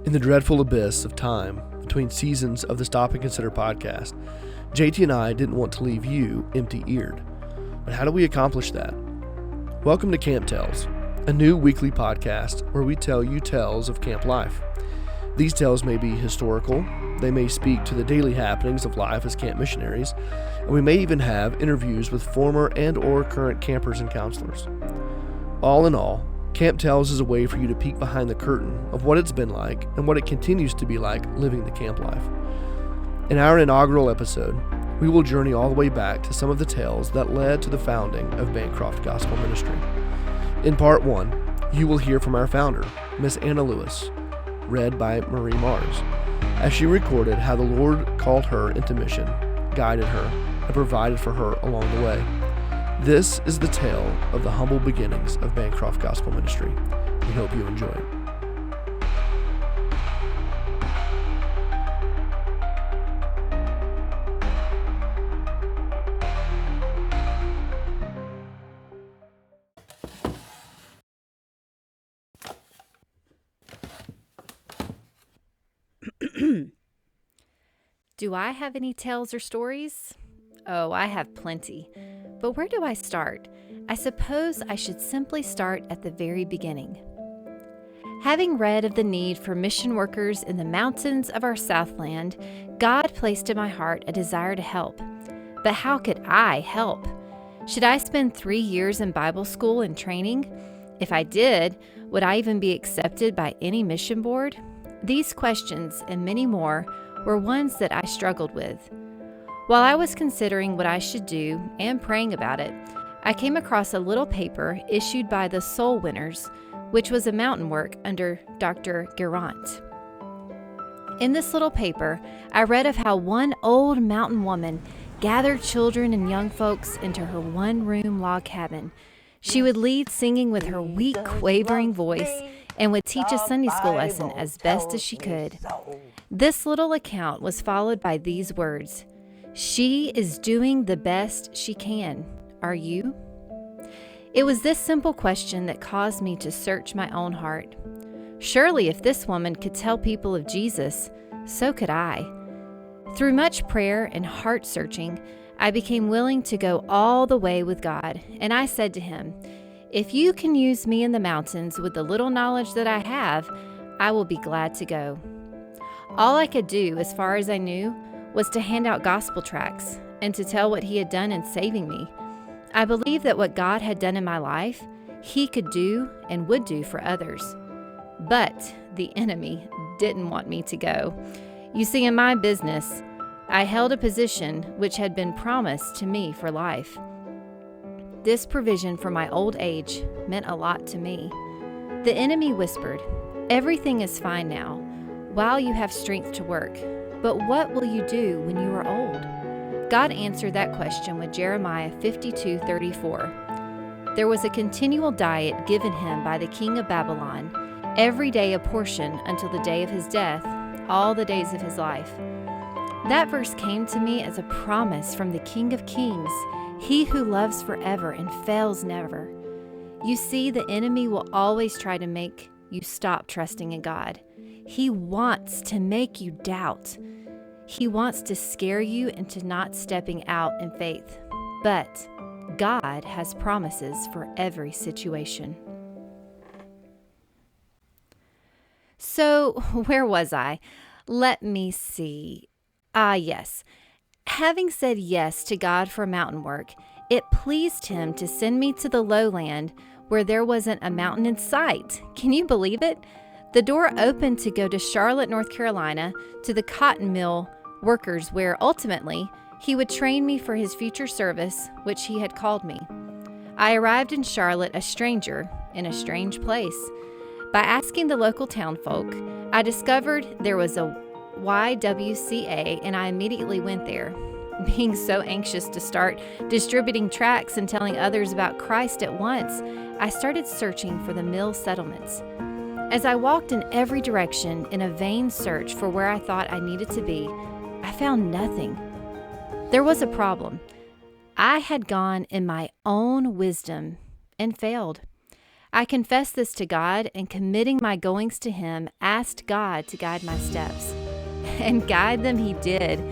In the dreadful abyss of time between seasons of the Stop and Consider podcast, JT and I didn't want to leave you empty-eared. But how do we accomplish that? Welcome to Camp Tales, a new weekly podcast where we tell you tales of camp life. These tales may be historical, they may speak to the daily happenings of life as camp missionaries, and we may even have interviews with former and or current campers and counselors. All in all, Camp Tales is a way for you to peek behind the curtain of what it's been like and what it continues to be like living the camp life. In our inaugural episode, we will journey all the way back to some of the tales that led to the founding of Bancroft Gospel Ministry. In part 1, you will hear from our founder, Miss Anna Lewis, read by Marie Mars, as she recorded how the Lord called her into mission, guided her, and provided for her along the way. This is the tale of the humble beginnings of Bancroft Gospel Ministry. We hope you enjoy it. Do I have any tales or stories? Oh, I have plenty. But where do I start? I suppose I should simply start at the very beginning. Having read of the need for mission workers in the mountains of our Southland, God placed in my heart a desire to help. But how could I help? Should I spend 3 years in Bible school and training? If I did, would I even be accepted by any mission board? These questions and many more were ones that I struggled with. While I was considering what I should do and praying about it, I came across a little paper issued by the Soul Winners, which was a mountain work under Dr. Geraint. In this little paper, I read of how one old mountain woman gathered children and young folks into her one-room log cabin. She would lead singing with her weak, quavering voice and would teach a Sunday school lesson as best as she could. This little account was followed by these words: "She is doing the best she can. Are you?" It was this simple question that caused me to search my own heart. Surely if this woman could tell people of Jesus, so could I. Through much prayer and heart searching, I became willing to go all the way with God, and I said to him, "If you can use me in the mountains with the little knowledge that I have, I will be glad to go." All I could do, as far as I knew, was to hand out gospel tracts and to tell what he had done in saving me. I believed that what God had done in my life, he could do and would do for others. But the enemy didn't want me to go. You see, in my business, I held a position which had been promised to me for life. This provision for my old age meant a lot to me. The enemy whispered, "Everything is fine now, while you have strength to work. But what will you do when you are old?" God answered that question with Jeremiah 52:34. There was a continual diet given him by the king of Babylon, every day a portion until the day of his death, all the days of his life. That verse came to me as a promise from the King of Kings, he who loves forever and fails never. You see, the enemy will always try to make you stop trusting in God. He wants to make you doubt. He wants to scare you into not stepping out in faith. But God has promises for every situation. So, where was I? Let me see. Yes. Having said yes to God for mountain work, it pleased him to send me to the lowland where there wasn't a mountain in sight. Can you believe it? The door opened to go to Charlotte, North Carolina, to the cotton mill workers where ultimately he would train me for his future service, which he had called me. I arrived in Charlotte a stranger in a strange place. By asking the local townfolk, I discovered there was a YWCA, and I immediately went there. Being so anxious to start distributing tracts and telling others about Christ at once, I started searching for the mill settlements. As I walked in every direction in a vain search for where I thought I needed to be, I found nothing. There was a problem. I had gone in my own wisdom and failed. I confessed this to God and, committing my goings to Him, asked God to guide my steps. And guide them He did.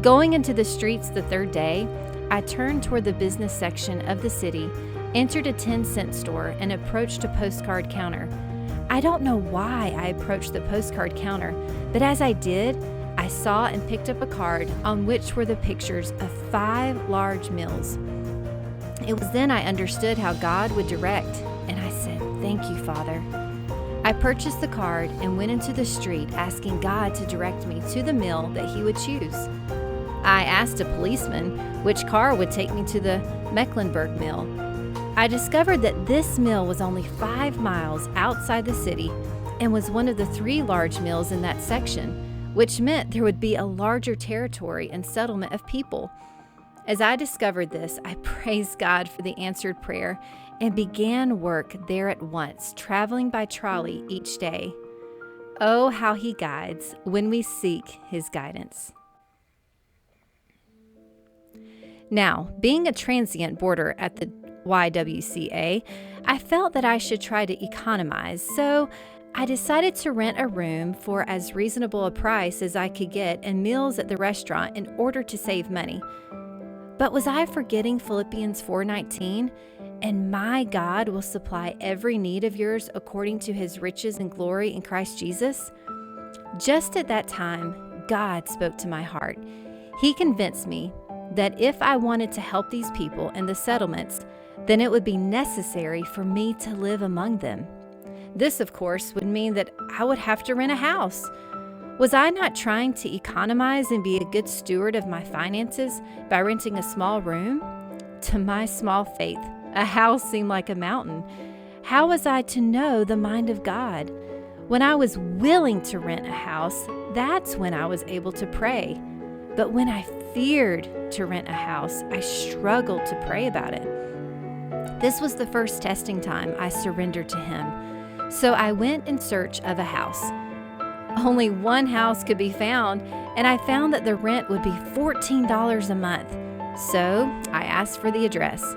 Going into the streets the third day, I turned toward the business section of the city, entered a 10-cent store, and approached a postcard counter. I don't know why I approached the postcard counter, but as I did, I saw and picked up a card on which were the pictures of 5 large mills. It was then I understood how God would direct, and I said, "Thank you, Father." I purchased the card and went into the street asking God to direct me to the mill that He would choose. I asked a policeman which car would take me to the Mecklenburg mill. I discovered that this mill was only 5 miles outside the city and was one of the 3 large mills in that section, which meant there would be a larger territory and settlement of people. As I discovered this, I praised God for the answered prayer and began work there at once, traveling by trolley each day. Oh, how He guides when we seek His guidance. Now, being a transient boarder at the YWCA, I felt that I should try to economize, so I decided to rent a room for as reasonable a price as I could get and meals at the restaurant in order to save money. But was I forgetting Philippians 4:19? And my God will supply every need of yours according to His riches and glory in Christ Jesus? Just at that time, God spoke to my heart. He convinced me that if I wanted to help these people in the settlements, then it would be necessary for me to live among them. This, of course, would mean that I would have to rent a house. Was I not trying to economize and be a good steward of my finances by renting a small room? To my small faith, a house seemed like a mountain. How was I to know the mind of God? When I was willing to rent a house, that's when I was able to pray. But when I feared to rent a house, I struggled to pray about it. This was the first testing time I surrendered to Him. So I went in search of a house. Only one house could be found, and I found that the rent would be $14 a month. So I asked for the address.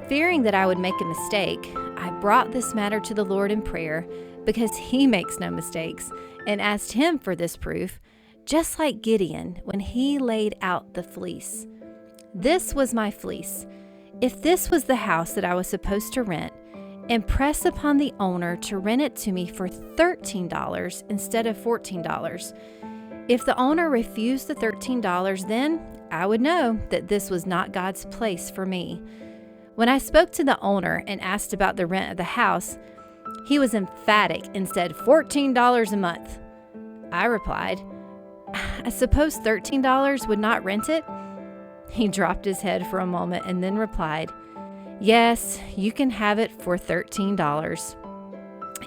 Fearing that I would make a mistake, I brought this matter to the Lord in prayer because He makes no mistakes, and asked Him for this proof, just like Gideon when he laid out the fleece. This was my fleece. If this was the house that I was supposed to rent, impress upon the owner to rent it to me for $13 instead of $14. If the owner refused the $13, then I would know that this was not God's place for me. When I spoke to the owner and asked about the rent of the house, he was emphatic and said $14 a month. I replied, "I suppose $13 would not rent it?" He dropped his head for a moment and then replied, "Yes, you can have it for $13.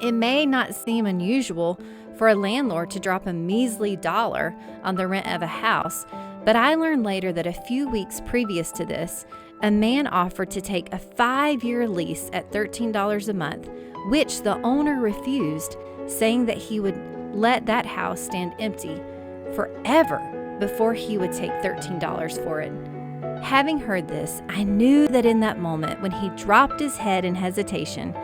It may not seem unusual for a landlord to drop a measly dollar on the rent of a house, but I learned later that a few weeks previous to this, a man offered to take a 5-year lease at $13 a month, which the owner refused, saying that he would let that house stand empty forever before he would take $13 for it. Having heard this, I knew that in that moment when he dropped his head in hesitation,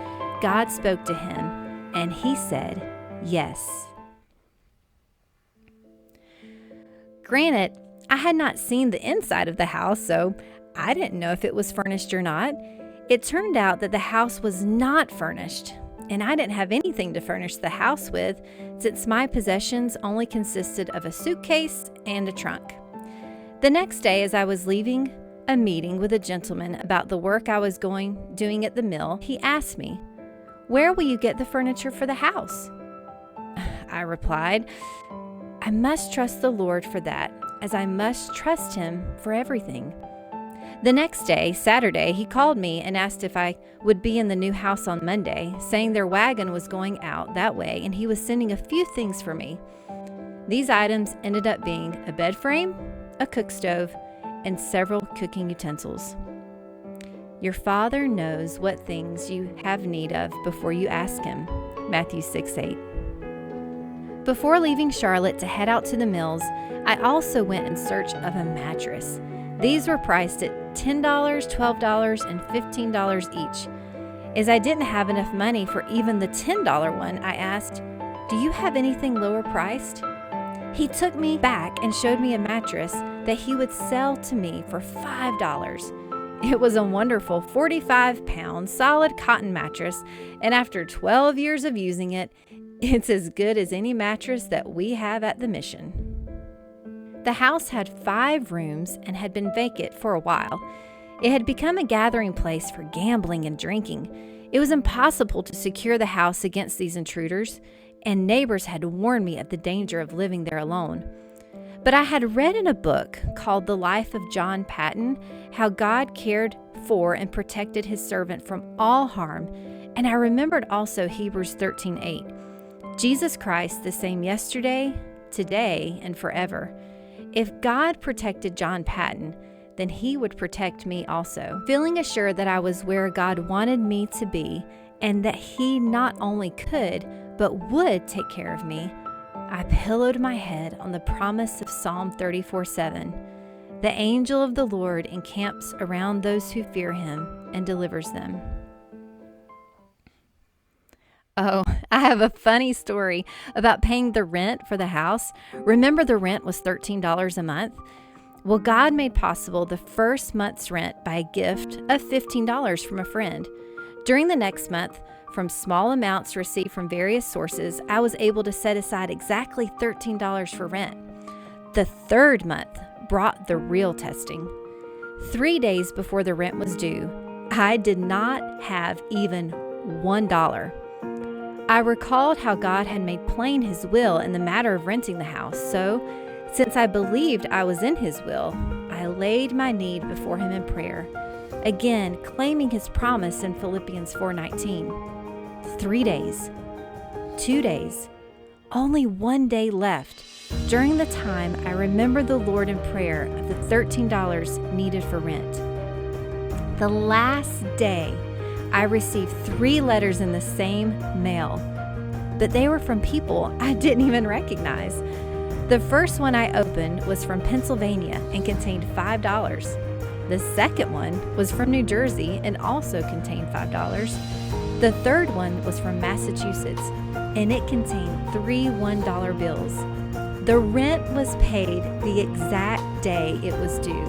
God spoke to him, and he said, yes. Granted, I had not seen the inside of the house, so I didn't know if it was furnished or not. It turned out that the house was not furnished, and I didn't have anything to furnish the house with, since my possessions only consisted of a suitcase and a trunk. The next day, as I was leaving a meeting with a gentleman about the work I was doing at the mill, he asked me, "Where will you get the furniture for the house?" I replied, "I must trust the Lord for that, as I must trust Him for everything." The next day, Saturday, he called me and asked if I would be in the new house on Monday, saying their wagon was going out that way and he was sending a few things for me. These items ended up being a bed frame, a cook stove, and several cooking utensils. Your Father knows what things you have need of before you ask Him. Matthew 6:8. Before leaving Charlotte to head out to the mills, I also went in search of a mattress. These were priced at $10, $12, and $15 each. As I didn't have enough money for even the $10 one, I asked, "Do you have anything lower priced?" He took me back and showed me a mattress that he would sell to me for $5. It was a wonderful 45-pound solid cotton mattress, and after 12 years of using it, it's as good as any mattress that we have at the mission. The house had 5 rooms and had been vacant for a while. It had become a gathering place for gambling and drinking. It was impossible to secure the house against these intruders, and neighbors had warned me of the danger of living there alone. But I had read in a book called The Life of John Patton how God cared for and protected his servant from all harm, and I remembered also Hebrews 13:8. Jesus Christ the same yesterday, today, and forever. If God protected John Patton, then he would protect me also. Feeling assured that I was where God wanted me to be and that he not only could, but would take care of me, I pillowed my head on the promise of Psalm 34:7. The angel of the Lord encamps around those who fear him and delivers them. Oh, I have a funny story about paying the rent for the house. Remember, the rent was $13 a month? Well, God made possible the first month's rent by a gift of $15 from a friend. During the next month, from small amounts received from various sources, I was able to set aside exactly $13 for rent. The third month brought the real testing. 3 days before the rent was due, I did not have even $1. I recalled how God had made plain his will in the matter of renting the house, so since I believed I was in his will, I laid my need before him in prayer, again claiming his promise in Philippians 4:19. 3 days, 2 days, only 1 day left. During the time, I remembered the Lord in prayer of the $13 needed for rent. The last day, I received 3 letters in the same mail, but they were from people I didn't even recognize. The first one I opened was from Pennsylvania and contained $5. The second one was from New Jersey and also contained $5. The third one was from Massachusetts, and it contained 3 $1 bills. The rent was paid the exact day it was due.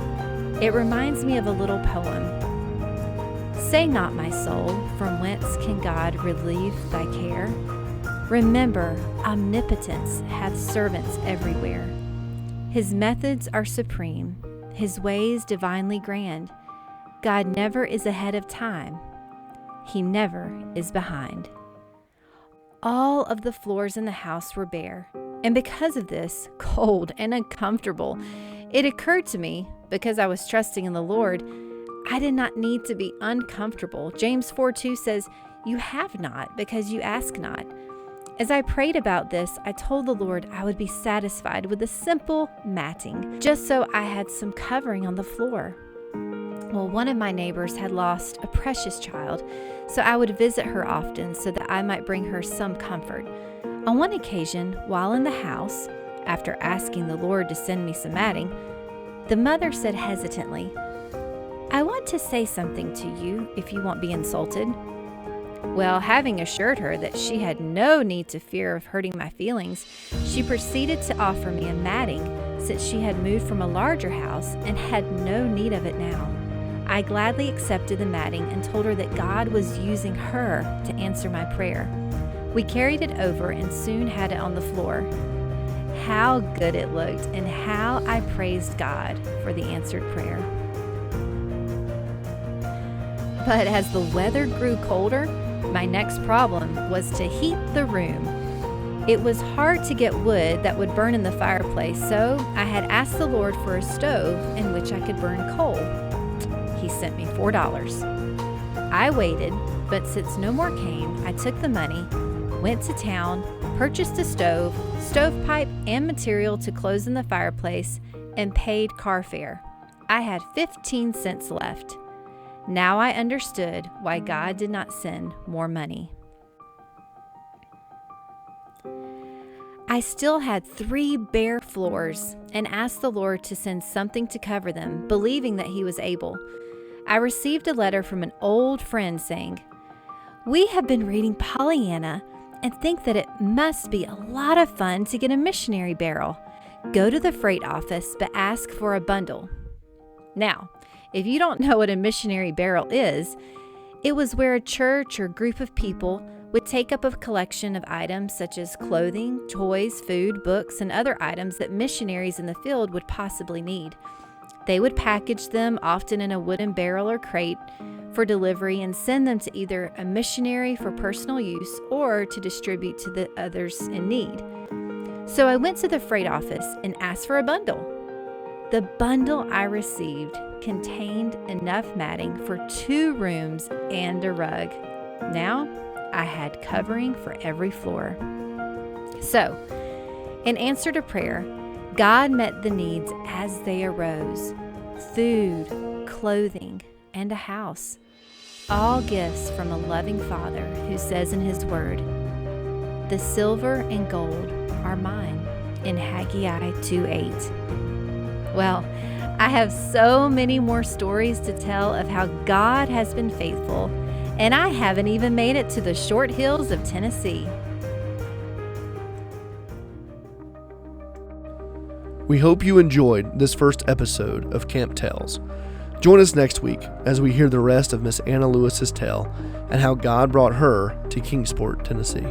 It reminds me of a little poem. Say not, my soul, from whence can God relieve thy care? Remember, omnipotence hath servants everywhere. His methods are supreme, his ways divinely grand. God never is ahead of time. He never is behind. All of the floors in the house were bare, and because of this, cold and uncomfortable. It occurred to me, because I was trusting in the Lord, I did not need to be uncomfortable. James 4:2 says, "You have not because you ask not." As I prayed about this, I told the Lord I would be satisfied with a simple matting, just so I had some covering on the floor. Well, one of my neighbors had lost a precious child, so I would visit her often so that I might bring her some comfort. On one occasion, while in the house, after asking the Lord to send me some matting, the mother said hesitantly, "I want to say something to you if you won't be insulted." Well, having assured her that she had no need to fear of hurting my feelings, she proceeded to offer me a matting since she had moved from a larger house and had no need of it now. I gladly accepted the matting and told her that God was using her to answer my prayer. We carried it over and soon had it on the floor. How good it looked, and how I praised God for the answered prayer. But as the weather grew colder, my next problem was to heat the room. It was hard to get wood that would burn in the fireplace, so I had asked the Lord for a stove in which I could burn coal. He sent me $4. I waited, but since no more came, I took the money, went to town, purchased a stove, stovepipe, and material to close in the fireplace, and paid car fare. I had 15 cents left. Now I understood why God did not send more money. I still had 3 bare floors and asked the Lord to send something to cover them, believing that He was able. I received a letter from an old friend saying, We have been reading Pollyanna and think that it must be a lot of fun to get a missionary barrel. Go to the freight office, but ask for a bundle. Now, if you don't know what a missionary barrel is, it was where a church or group of people would take up a collection of items such as clothing, toys, food, books, and other items that missionaries in the field would possibly need. They would package them, often in a wooden barrel or crate, for delivery and send them to either a missionary for personal use or to distribute to the others in need. So I went to the freight office and asked for a bundle. The bundle I received contained enough matting for 2 rooms and a rug. Now I had covering for every floor. So, in answer to prayer, God met the needs as they arose: food, clothing, and a house. All gifts from a loving Father who says in His Word, "The silver and gold are mine," in Haggai 2:8. Well, I have so many more stories to tell of how God has been faithful, and I haven't even made it to the short hills of Tennessee. We hope you enjoyed this first episode of Camp Tales. Join us next week as we hear the rest of Miss Anna Lewis's tale and how God brought her to Kingsport, Tennessee.